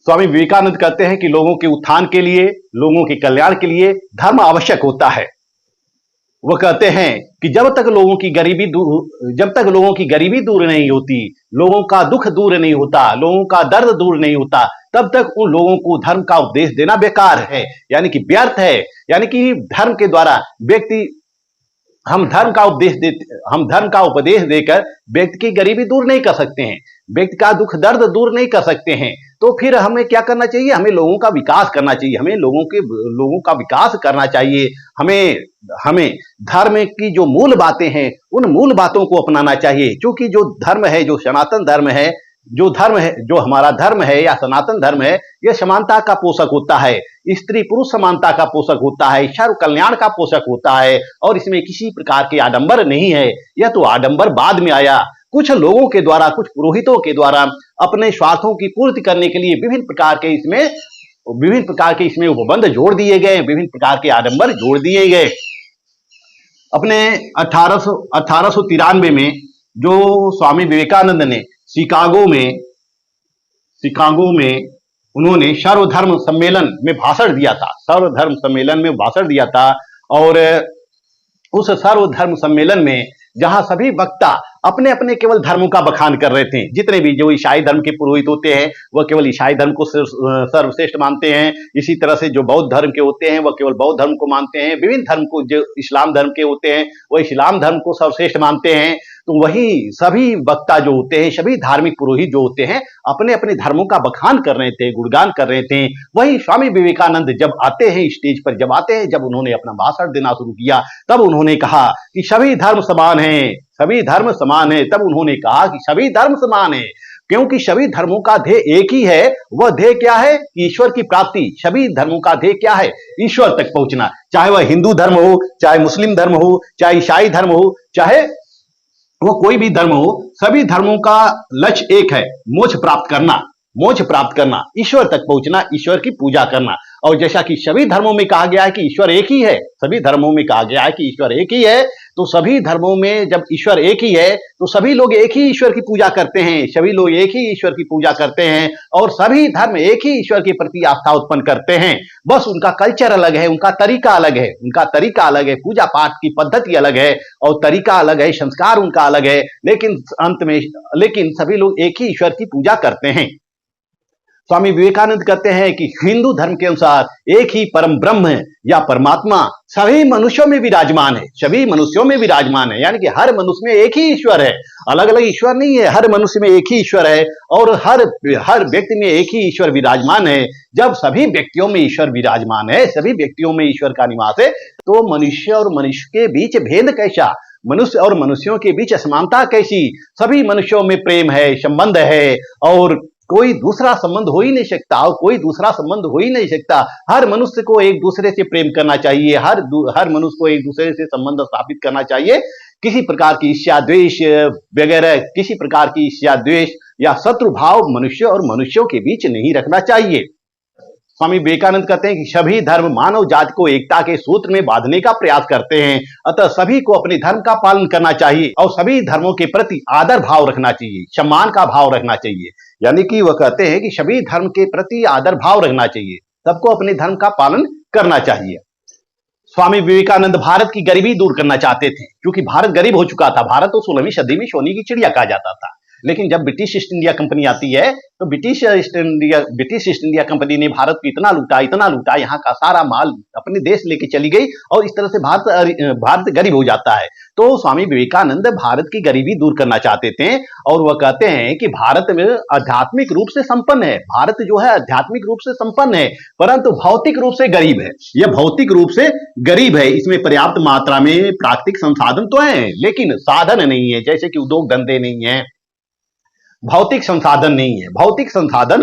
स्वामी विवेकानंद कहते हैं कि लोगों के उत्थान के लिए, लोगों के कल्याण के लिए धर्म आवश्यक होता है। वह कहते हैं कि जब तक लोगों की गरीबी दूर नहीं होती, लोगों का दुख दूर नहीं होता, लोगों का दर्द दूर नहीं होता, तब तक उन लोगों को धर्म का उपदेश देना बेकार है, यानी कि व्यर्थ है। यानी कि धर्म के द्वारा हम धर्म का उपदेश देकर व्यक्ति की गरीबी दूर नहीं कर सकते हैं, व्यक्ति का दुख दर्द दूर नहीं कर सकते हैं। तो फिर हमें क्या करना चाहिए? हमें लोगों का विकास करना चाहिए, हमें लोगों का विकास करना चाहिए। हमें धर्म की जो मूल बातें हैं, उन मूल बातों को अपनाना चाहिए। क्योंकि जो धर्म है, जो सनातन धर्म है, जो हमारा धर्म है या सनातन धर्म है, यह समानता का पोषक होता है, स्त्री पुरुष समानता का पोषक होता है, सर्व कल्याण का पोषक होता है। और इसमें किसी प्रकार के आडंबर नहीं है। यह तो आडंबर बाद में आया, कुछ लोगों के द्वारा, कुछ पुरोहितों के द्वारा अपने स्वार्थों की पूर्ति करने के लिए विभिन्न प्रकार के इसमें उपबंध जोड़ दिए गए, विभिन्न प्रकार के आडंबर जोड़ दिए गए। अपने 1893 में जो स्वामी विवेकानंद ने शिकागो में उन्होंने सर्वधर्म सम्मेलन में भाषण दिया था। और उस सर्वधर्म सम्मेलन में जहां सभी वक्ता अपने अपने केवल धर्मों का बखान कर रहे थे, जितने भी जो ईसाई धर्म के पुरोहित होते हैं वह केवल ईसाई धर्म को सर्वश्रेष्ठ मानते हैं। इसी तरह से जो बौद्ध धर्म के होते हैं वह केवल बौद्ध धर्म को मानते हैं। विभिन्न धर्म को, जो इस्लाम धर्म के होते हैं वह इस्लाम धर्म को सर्वश्रेष्ठ मानते हैं। तो वही सभी वक्ता जो होते हैं, सभी धार्मिक पुरोहित जो होते हैं, अपने अपने धर्मों का बखान कर रहे थे, गुणगान कर रहे थे। वही स्वामी विवेकानंद जब आते हैं स्टेज पर, जब उन्होंने अपना भाषण देना शुरू किया, तब उन्होंने कहा कि सभी धर्म समान हैं, सभी धर्म समान है। तब उन्होंने कहा कि सभी धर्म समान है, क्योंकि सभी धर्मों का ध्येय एक ही है। वह ध्येय क्या है? ईश्वर की प्राप्ति। सभी धर्मों का ध्येय क्या है? ईश्वर तक पहुंचना। चाहे वह हिंदू धर्म हो, चाहे मुस्लिम धर्म हो, चाहे ईसाई धर्म हो, चाहे वो कोई भी धर्म हो, सभी धर्मों का लक्ष्य एक है, मोक्ष प्राप्त करना, ईश्वर तक पहुंचना, ईश्वर की पूजा करना। और जैसा कि सभी धर्मों में कहा गया है कि ईश्वर एक ही है, तो सभी धर्मों में जब ईश्वर एक ही है तो सभी लोग एक ही ईश्वर की पूजा करते हैं, और सभी धर्म एक ही ईश्वर के प्रति आस्था उत्पन्न करते हैं। बस उनका कल्चर अलग है, उनका तरीका अलग है, पूजा पाठ की पद्धति अलग है और तरीका अलग है, संस्कार उनका अलग है, लेकिन सभी लोग एक ही ईश्वर की पूजा करते हैं। स्वामी विवेकानंद कहते हैं कि हिंदू धर्म के अनुसार एक ही परम ब्रह्म या परमात्मा सभी मनुष्यों में विराजमान है, यानी कि हर मनुष्य में एक ही ईश्वर है, अलग अलग ईश्वर नहीं है, हर मनुष्य में एक ही ईश्वर है और हर व्यक्ति में एक ही ईश्वर विराजमान है। जब सभी व्यक्तियों में ईश्वर विराजमान है, सभी व्यक्तियों में ईश्वर का निवास है, तो मनुष्य और मनुष्य के बीच भेद कैसा? मनुष्य और मनुष्यों के बीच असमानता कैसी? सभी मनुष्यों में प्रेम है, संबंध है और कोई दूसरा संबंध हो ही नहीं सकता। हर मनुष्य को एक दूसरे से प्रेम करना चाहिए, हर मनुष्य को एक दूसरे से संबंध स्थापित करना चाहिए। किसी प्रकार की ईर्ष्या द्वेष या शत्रु भाव मनुष्य और मनुष्यों के बीच नहीं रखना चाहिए। स्वामी विवेकानंद कहते हैं कि सभी धर्म मानव जाति को एकता के सूत्र में बांधने का प्रयास करते हैं, अतः सभी को अपने धर्म का पालन करना चाहिए और सभी धर्मों के प्रति आदर भाव रखना चाहिए, सम्मान का भाव रखना चाहिए। यानी कि वह कहते हैं कि सभी धर्म के प्रति आदर भाव रखना चाहिए, सबको अपने धर्म का पालन करना चाहिए। स्वामी विवेकानंद भारत की गरीबी दूर करना चाहते थे, क्योंकि भारत गरीब हो चुका था। भारत तो 16वीं सदी में सोने की चिड़िया कहा जाता था। लेकिन जब ब्रिटिश ईस्ट इंडिया कंपनी आती है तो ब्रिटिश ईस्ट इंडिया कंपनी ने भारत को इतना लूटा, यहाँ का सारा माल अपने देश लेके चली गई और इस तरह से भारत गरीब हो जाता है। तो स्वामी विवेकानंद भारत की गरीबी दूर करना चाहते थे और वह कहते हैं कि भारत में आध्यात्मिक रूप से संपन्न है, भारत जो है आध्यात्मिक रूप से संपन्न है, परंतु भौतिक रूप से गरीब है। यह भौतिक रूप से गरीब है, इसमें पर्याप्त मात्रा में प्राकृतिक संसाधन तो हैं लेकिन साधन नहीं है, जैसे कि उद्योग धंधे नहीं है, भौतिक संसाधन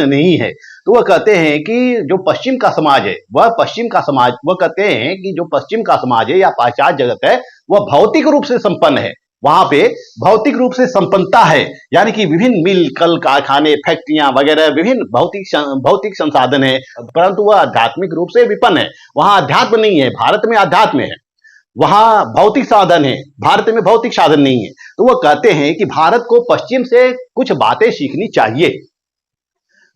नहीं है। तो वह कहते हैं कि जो पश्चिम का समाज है वह कहते हैं कि जो पश्चिम का समाज है या पाश्चात्य जगत है वह भौतिक रूप से संपन्न है, वहां पे भौतिक रूप से संपन्नता है, यानी कि विभिन्न मिल, कल कारखाने, फैक्ट्रियां वगैरह विभिन्न भौतिक संसाधन है, परंतु वह आध्यात्मिक रूप से विपन्न है। वहां अध्यात्म नहीं है, भारत में अध्यात्म है, वहां भौतिक साधन है, भारत में भौतिक साधन नहीं है। तो वह कहते हैं कि भारत को पश्चिम से कुछ बातें सीखनी चाहिए।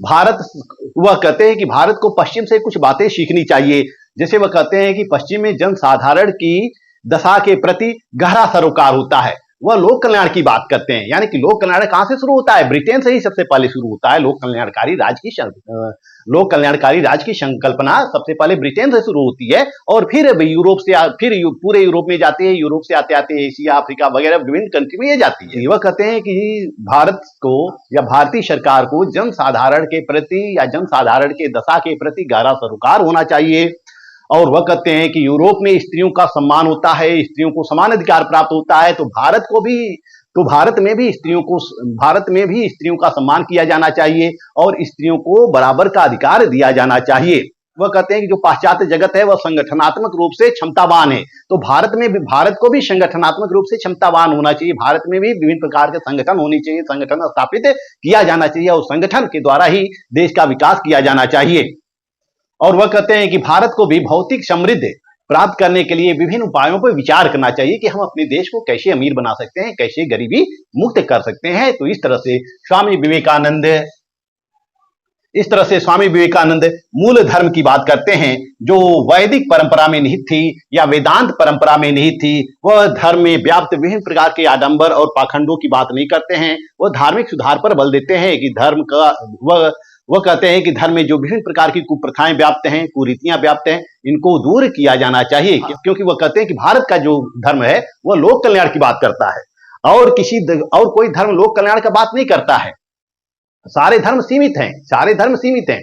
वह कहते हैं कि भारत को पश्चिम से कुछ बातें सीखनी चाहिए। जैसे वह कहते हैं कि पश्चिम में जनसाधारण की दशा के प्रति गहरा सरोकार होता है। वह लोक कल्याण की बात करते हैं, यानी कि लोक कल्याण कहां से शुरू होता है? ब्रिटेन से ही सबसे पहले शुरू होता है। लोक कल्याणकारी राज की संकल्पना सबसे पहले ब्रिटेन से शुरू होती है और फिर यूरोप से पूरे यूरोप में जाती है, यूरोप से आते आते एशिया, अफ्रीका वगैरह विभिन्न कंट्री में ये जाती है। वह कहते हैं कि भारत को या भारतीय सरकार को जनसाधारण के प्रति या जनसाधारण के दशा के प्रति गहरा सरोकार होना चाहिए। और वह कहते हैं कि यूरोप में स्त्रियों का सम्मान होता है, स्त्रियों को समान अधिकार प्राप्त होता है, तो भारत में भी स्त्रियों का सम्मान किया जाना चाहिए और स्त्रियों को बराबर का अधिकार दिया जाना चाहिए। वह कहते हैं कि जो पाश्चात्य जगत है वह संगठनात्मक रूप से क्षमतावान है, तो भारत को भी संगठनात्मक रूप से क्षमतावान होना चाहिए। भारत में भी विभिन्न प्रकार के संगठन होने चाहिए, संगठन स्थापित किया जाना चाहिए और संगठन के द्वारा ही देश का विकास किया जाना चाहिए। और वह कहते हैं कि भारत को भी भौतिक समृद्धि प्राप्त करने के लिए विभिन्न उपायों पर विचार करना चाहिए कि हम अपने देश को कैसे अमीर बना सकते हैं, कैसे गरीबी मुक्त कर सकते हैं। तो इस तरह से स्वामी विवेकानंद मूल धर्म की बात करते हैं जो वैदिक परंपरा में निहित थी या वेदांत परंपरा में निहित थी। वह धर्म में व्याप्त विभिन्न प्रकार के आडंबर और पाखंडों की बात नहीं करते हैं, वह धार्मिक सुधार पर बल देते हैं कि वह कहते हैं कि धर्म में जो विभिन्न प्रकार की कुप्रथाएं व्याप्त हैं, कुरीतियां व्याप्त हैं, इनको दूर किया जाना चाहिए। क्योंकि वह कहते हैं कि भारत का जो धर्म है वह लोक कल्याण की बात करता है और कोई धर्म लोक कल्याण का बात नहीं करता है। सारे धर्म सीमित हैं।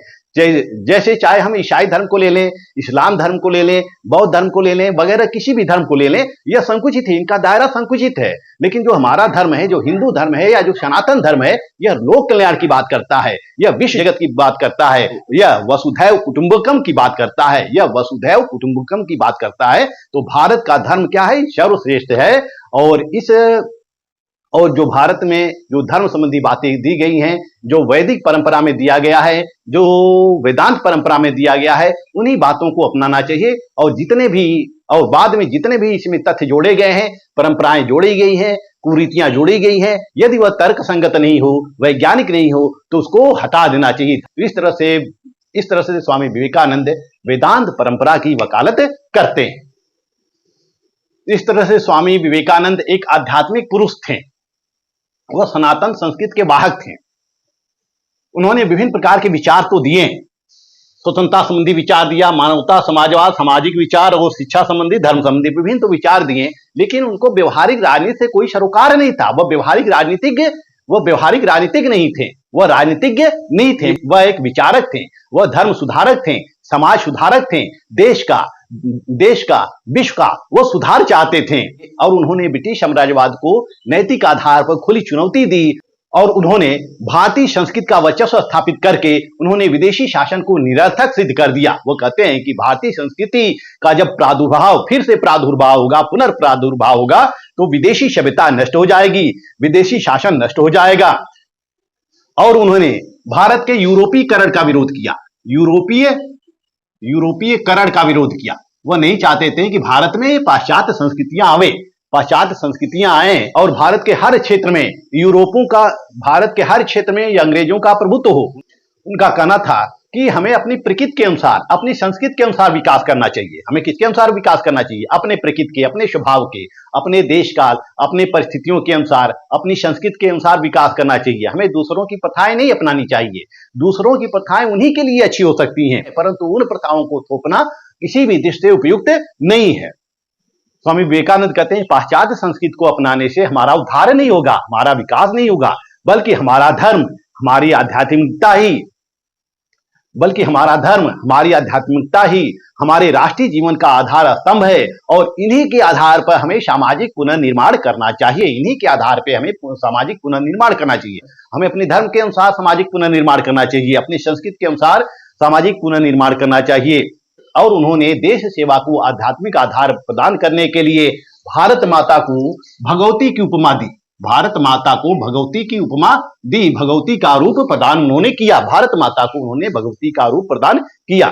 जैसे चाहे हम ईसाई धर्म को ले लें, इस्लाम धर्म को ले लें, बौद्ध धर्म को ले लें वगैरह, किसी भी धर्म को ले लें, यह संकुचित है, इनका दायरा संकुचित है। लेकिन जो हमारा धर्म है, जो हिंदू धर्म है या जो सनातन धर्म है, यह लोक कल्याण की बात करता है, यह विश्व जगत की बात करता है, यह वसुधैव कुटुंबकम की बात करता है। तो भारत का धर्म क्या है? सर्वश्रेष्ठ है। और जो भारत में जो धर्म संबंधी बातें दी गई हैं, जो वैदिक परंपरा में दिया गया है, जो वेदांत परंपरा में दिया गया है, उन्हीं बातों को अपनाना चाहिए। और बाद में जितने भी इसमें तथ्य जोड़े गए हैं, परंपराएं जोड़ी गई हैं, कुरीतियां जोड़ी गई हैं, यदि वह तर्क संगत नहीं हो, वैज्ञानिक नहीं हो, तो उसको हटा देना चाहिए। इस तरह से स्वामी विवेकानंद वेदांत परंपरा की वकालत करते हैं। इस तरह से स्वामी विवेकानंद एक आध्यात्मिक पुरुष थे, वह सनातन संस्कृति के वाहक थे। उन्होंने विभिन्न प्रकार के विचार तो दिए, स्वतंत्रता संबंधी विचार दिया, मानवता, समाजवाद, सामाजिक विचार और शिक्षा संबंधी, धर्म संबंधी विभिन्न तो विचार दिए, लेकिन उनको व्यवहारिक राजनीति से कोई सरोकार नहीं था। वह व्यवहारिक राजनीतिक नहीं थे, वह राजनीतिज्ञ नहीं थे, वह एक विचारक थे, वह धर्म सुधारक थे, समाज सुधारक थे, देश का, विश्व का वो सुधार चाहते थे। और उन्होंने ब्रिटिश साम्राज्यवाद को नैतिक आधार पर खुली चुनौती दी और उन्होंने भारतीय संस्कृति का वर्चस्व स्थापित करके उन्होंने विदेशी शासन को निरर्थक सिद्ध कर दिया। वो कहते हैं कि भारतीय संस्कृति का जब फिर से प्रादुर्भाव होगा, पुनर्प्रादुर्भाव होगा, तो विदेशी सभ्यता नष्ट हो जाएगी, विदेशी शासन नष्ट हो जाएगा। और उन्होंने भारत के यूरोपीकरण का विरोध किया, यूरोपीयकरण का विरोध किया। वह नहीं चाहते थे कि भारत में पाश्चात्य संस्कृतियां आए और भारत के हर क्षेत्र में अंग्रेजों का प्रभुत्व हो। उनका कहना था कि हमें अपनी प्रकृति के अनुसार, अपनी संस्कृति के अनुसार विकास करना चाहिए। हमें किसके अनुसार विकास करना चाहिए? अपने प्रकृति के, अपने स्वभाव के, अपने देश काल, अपने परिस्थितियों के अनुसार, अपनी संस्कृति के अनुसार विकास करना चाहिए। हमें दूसरों की प्रथाएं नहीं अपनानी चाहिए। दूसरों की प्रथाएं उन्हीं के लिए अच्छी हो सकती हैं, परंतु उन प्रथाओं को थोपना किसी भी दृष्टि से उपयुक्त नहीं है। स्वामी विवेकानंद कहते हैं, पाश्चात्य संस्कृति को अपनाने से हमारा उद्धार नहीं होगा, हमारा विकास नहीं होगा, बल्कि हमारा धर्म, हमारी आध्यात्मिकता ही हमारे राष्ट्रीय जीवन का आधार स्तंभ है। और इन्हीं के आधार पर हमें सामाजिक पुनर्निर्माण करना चाहिए। इन्हीं के आधार पर हमें सामाजिक पुनर्निर्माण करना चाहिए। हमें अपने धर्म के अनुसार सामाजिक पुनर्निर्माण करना चाहिए, अपनी संस्कृति के अनुसार सामाजिक पुनर्निर्माण करना चाहिए। और उन्होंने देश सेवा को आध्यात्मिक आधार प्रदान करने के लिए भारत माता को भगवती की उपमा दी। भारत माता को भगवती की उपमा दी, भगवती का रूप प्रदान उन्होंने किया। भारत माता को उन्होंने भगवती का रूप प्रदान किया,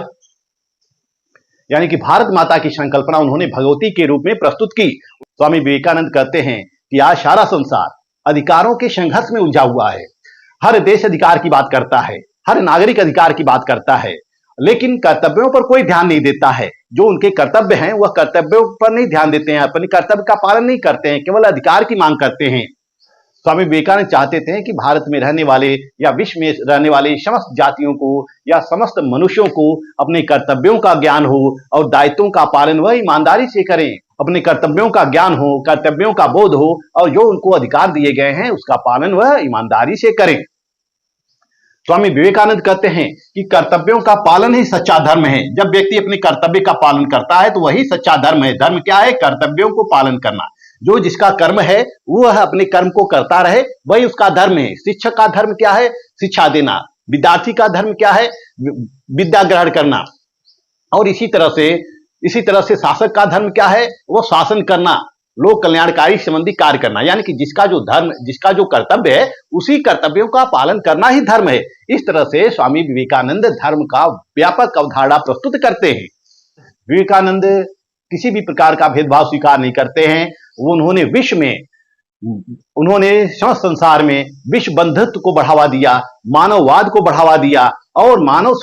यानी कि भारत माता की संकल्पना उन्होंने भगवती के रूप में प्रस्तुत की। स्वामी विवेकानंद कहते हैं कि आज सारा संसार अधिकारों के संघर्ष में उलझा हुआ है। हर देश अधिकार की बात करता है, हर नागरिक अधिकार की बात करता है, लेकिन कर्तव्यों पर कोई ध्यान नहीं देता है। जो उनके कर्तव्य हैं वह कर्तव्यों पर नहीं ध्यान देते हैं, अपने कर्तव्य का पालन नहीं करते हैं, केवल अधिकार की मांग करते हैं। स्वामी विवेकानंद चाहते थे कि भारत में रहने वाले या विश्व में रहने वाले समस्त जातियों को या समस्त मनुष्यों को अपने कर्तव्यों का ज्ञान हो और दायित्वों का पालन वह ईमानदारी से करें। अपने कर्तव्यों का ज्ञान हो, कर्तव्यों का बोध हो और जो उनको अधिकार दिए गए हैं उसका पालन वह ईमानदारी से करें। स्वामी विवेकानंद कहते हैं कि कर्तव्यों का पालन ही सच्चा धर्म है। जब व्यक्ति अपने कर्तव्य का पालन करता है तो वही सच्चा धर्म है। धर्म क्या है? कर्तव्यों को पालन करना। जो जिसका कर्म है वह अपने कर्म को करता रहे, वही उसका धर्म है। शिक्षक का धर्म क्या है? शिक्षा देना। विद्यार्थी का धर्म क्या है? विद्या ग्रहण करना। और इसी तरह से शासक का धर्म क्या है? वो शासन करना, लोक कल्याणकारी संबंधी कार्य करना। यानी कि जिसका जो धर्म, जिसका जो कर्तव्य है उसी कर्तव्यों का पालन करना ही धर्म है। इस तरह से स्वामी विवेकानंद धर्म का व्यापक अवधारणा प्रस्तुत करते हैं। विवेकानंद किसी भी प्रकार का भेदभाव स्वीकार नहीं करते हैं। उन्होंने समस्त संसार में विश्व बंधुत्व को बढ़ावा दिया, मानववाद को बढ़ावा दिया और मानव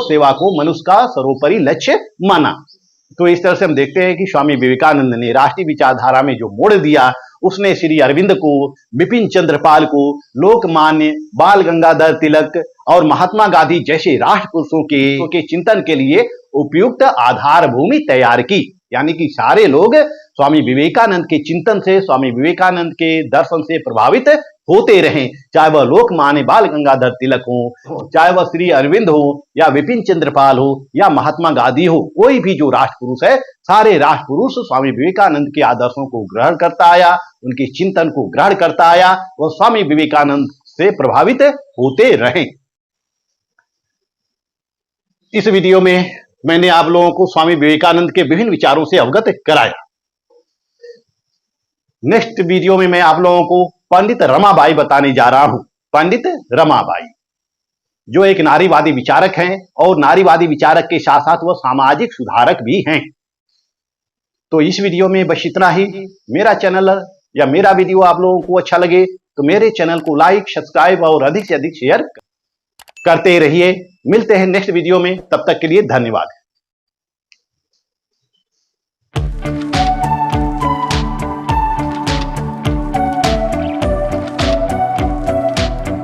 सेवा को मनुष्य का सर्वोपरि लक्ष्य माना। तो इस तरह से हम देखते हैं कि स्वामी विवेकानंद ने राष्ट्रीय विचारधारा में जो मोड़ दिया, उसने श्री अरविंद को, बिपिन चंद्रपाल को, लोकमान्य बाल गंगाधर तिलक और महात्मा गांधी जैसे राष्ट्र पुरुषों के चिंतन के लिए उपयुक्त आधार भूमि तैयार की। यानी कि सारे लोग स्वामी विवेकानंद के चिंतन से, स्वामी विवेकानंद के दर्शन से प्रभावित होते रहें। चाहे वह लोकमान्य बाल गंगाधर तिलक हो, चाहे वह श्री अरविंद हो या विपिन चंद्रपाल हो या महात्मा गांधी हो, कोई भी जो राष्ट्र पुरुष है, सारे राष्ट्र पुरुष स्वामी विवेकानंद के आदर्शों को ग्रहण करता आया, उनके चिंतन को ग्रहण करता आया, वह स्वामी विवेकानंद से प्रभावित होते रहे। इस वीडियो में मैंने आप लोगों को स्वामी विवेकानंद के विभिन्न विचारों से अवगत कराया। नेक्स्ट वीडियो में मैं आप लोगों को पंडित रमाबाई बताने जा रहा हूं। पंडित रमाबाई जो एक नारीवादी विचारक हैं और नारीवादी विचारक के साथ साथ वह सामाजिक सुधारक भी हैं। तो इस वीडियो में बस इतना ही। मेरा चैनल या मेरा वीडियो आप लोगों को अच्छा लगे तो मेरे चैनल को लाइक, सब्सक्राइब और अधिक से अधिक शेयर करते रहिए। मिलते हैं नेक्स्ट वीडियो में, तब तक के लिए धन्यवाद।